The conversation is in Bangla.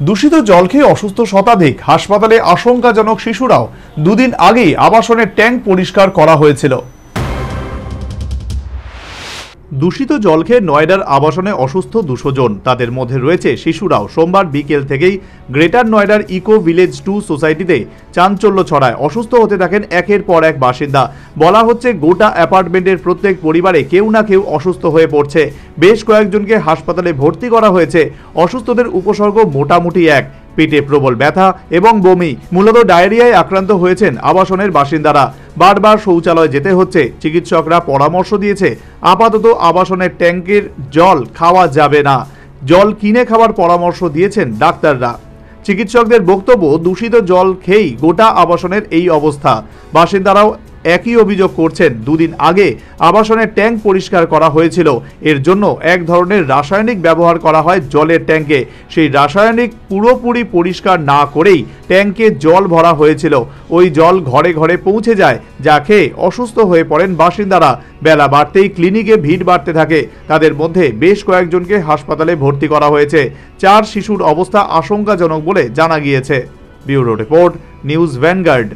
দূষিত জল খেয়ে অসুস্থ শতাধিক, হাসপাতালে আশঙ্কাজনক শিশুরাও। দুদিন আগেই আবাসনের ট্যাঙ্ক পরিষ্কার করা হয়েছিল। দূষিত জল খেয়ে নয়ডার আবাসনে অসুস্থ 200 জন, তাদের মধ্যে রয়েছে শিশুরাও। সোমবার বিকেল থেকেই গ্রেটার নয়ডার ইকো ভিলেজ 2 সোসাইটিতে চাঞ্চল্য ছড়ায়। অসুস্থ হতে থাকেন একের পর এক বাসিন্দা। বলা হচ্ছে গোটা অ্যাপার্টমেন্টের প্রত্যেক পরিবারে কেউ না কেউ অসুস্থ হয়ে পড়ছে। বেশ কয়েকজনকে হাসপাতালে ভর্তি করা হয়েছে। অসুস্থদের উপসর্গ মোটামুটি এক: পেটে প্রবল ব্যথা এবং বমি। মূলত ডায়রিয়ায় আক্রান্ত হয়েছেন আবাসনের বাসিন্দারা। বারবার শৌচালয় যেতে হচ্ছে। চিকিৎসকরা পরামর্শ দিয়েছে আপাতত আবাসনের ট্যাঙ্কের জল খাওয়া যাবে না, জল কিনে খাওয়ার পরামর্শ দিয়েছেন ডাক্তাররা। চিকিৎসকদের বক্তব্য, দূষিত জল খেয়েই গোটা আবাসনের এই অবস্থা। বাসিন্দারাও একই অভিযোগ করছেন। দুদিন আগে আবাসনের ট্যাঙ্ক পরিষ্কার করা হয়েছিল। এর জন্য এক ধরনের রাসায়নিক ব্যবহার করা হয় জলের ট্যাঙ্কে। সেই রাসায়নিক পুরোপুরি পরিষ্কার না করেই ট্যাঙ্কে জল ভরা হয়েছিল। ওই জল ঘরে ঘরে পৌঁছে যায়, যা খেয়ে অসুস্থ হয়ে পড়েন বাসিন্দারা। বেলা বাড়তেই ক্লিনিকে ভিড় বাড়তে থাকে। তাদের মধ্যে বেশ কয়েকজনকে হাসপাতালে ভর্তি করা হয়েছে। 4 শিশুর অবস্থা আশঙ্কাজনক বলে জানা গিয়েছে। Bureau report, news vanguard.